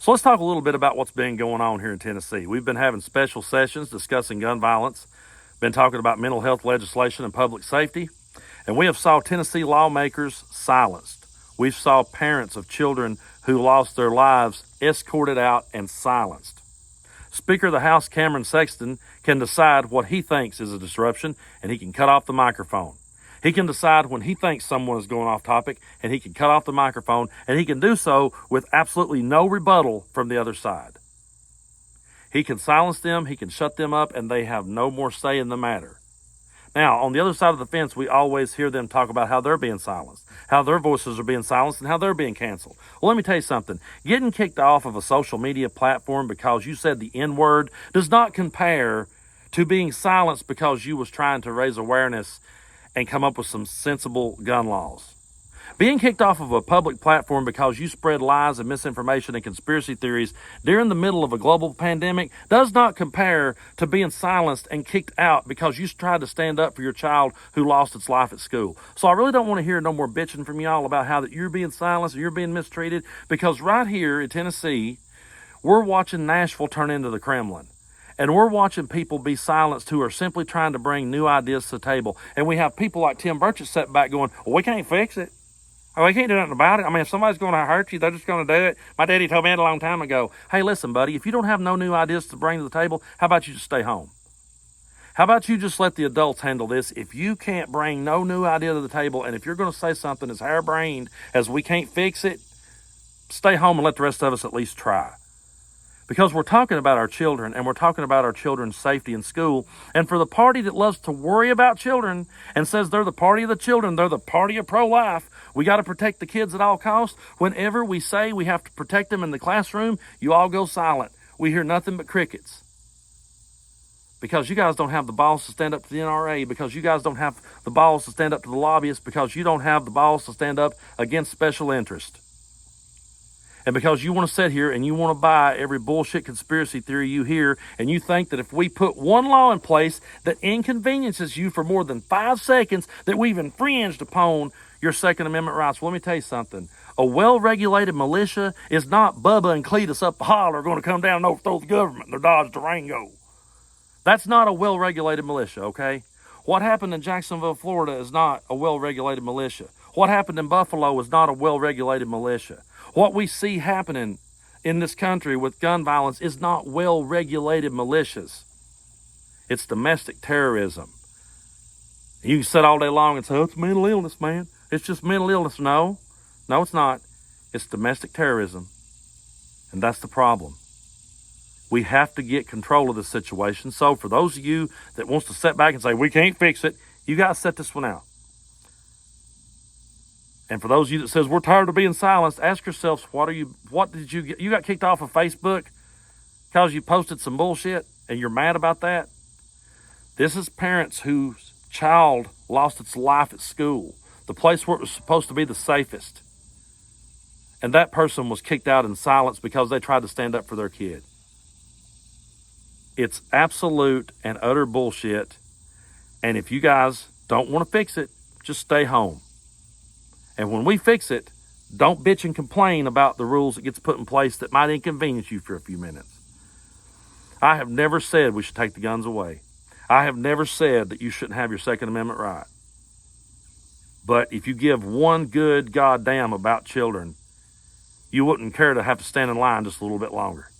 So let's talk a little bit about what's been going on here in Tennessee. We've been having special sessions discussing gun violence, been talking about mental health legislation and public safety, and we have saw Tennessee lawmakers silenced. We've saw parents of children who lost their lives escorted out and silenced. Speaker of the House Cameron Sexton can decide what he thinks is a disruption, and he can cut off the microphone. He can decide when he thinks someone is going off topic, and he can cut off the microphone, and he can do so with absolutely no rebuttal from the other side. He can silence them, he can shut them up, and they have no more say in the matter. Now, on the other side of the fence, we always hear them talk about how they're being silenced, how their voices are being silenced, and how they're being canceled. Well, let me tell you something. Getting kicked off of a social media platform because you said the N-word does not compare to being silenced because you was trying to raise awareness and come up with some sensible gun laws. Being kicked off of a public platform because you spread lies and misinformation and conspiracy theories during the middle of a global pandemic does not compare to being silenced and kicked out because you tried to stand up for your child who lost its life at school. So I really don't want to hear no more bitching from y'all about how that you're being silenced or you're being mistreated, because right here in Tennessee, we're watching Nashville turn into the Kremlin. And we're watching people be silenced who are simply trying to bring new ideas to the table. And we have people like Tim Burchett sitting back going, well, we can't fix it. Oh, we can't do nothing about it. I mean, if somebody's going to hurt you, they're just going to do it. My daddy told me that a long time ago. Hey, listen, buddy, if you don't have no new ideas to bring to the table, how about you just stay home? How about you just let the adults handle this? If you can't bring no new idea to the table, and if you're going to say something as harebrained as we can't fix it, stay home and let the rest of us at least try. Because we're talking about our children, and we're talking about our children's safety in school. And for the party that loves to worry about children and says they're the party of the children, they're the party of pro-life, we got to protect the kids at all costs. Whenever we say we have to protect them in the classroom, you all go silent. We hear nothing but crickets. Because you guys don't have the balls to stand up to the NRA, because you guys don't have the balls to stand up to the lobbyists, because you don't have the balls to stand up against special interest. And because you want to sit here and you want to buy every bullshit conspiracy theory you hear, and you think that if we put one law in place that inconveniences you for more than 5 seconds, that we've infringed upon your Second Amendment rights. Well, let me tell you something. A well-regulated militia is not Bubba and Cletus up the holler going to come down and overthrow the government in their Dodge Durango. That's not a well-regulated militia, okay? What happened in Jacksonville, Florida is not a well-regulated militia. What happened in Buffalo is not a well-regulated militia. What we see happening in this country with gun violence is not well-regulated militias. It's domestic terrorism. You can sit all day long and say, oh, it's mental illness, man. It's just mental illness. No, it's not. It's domestic terrorism. And that's the problem. We have to get control of this situation. So for those of you that wants to sit back and say, we can't fix it, you got to set this one out. And for those of you that says, we're tired of being silenced, ask yourselves, what did you get? You got kicked off of Facebook because you posted some bullshit and you're mad about that? This is parents whose child lost its life at school, the place where it was supposed to be the safest. And that person was kicked out in silence because they tried to stand up for their kid. It's absolute and utter bullshit. And if you guys don't want to fix it, just stay home. And when we fix it, don't bitch and complain about the rules that gets put in place that might inconvenience you for a few minutes. I have never said we should take the guns away. I have never said that you shouldn't have your Second Amendment right. But if you give one good goddamn about children, you wouldn't care to have to stand in line just a little bit longer.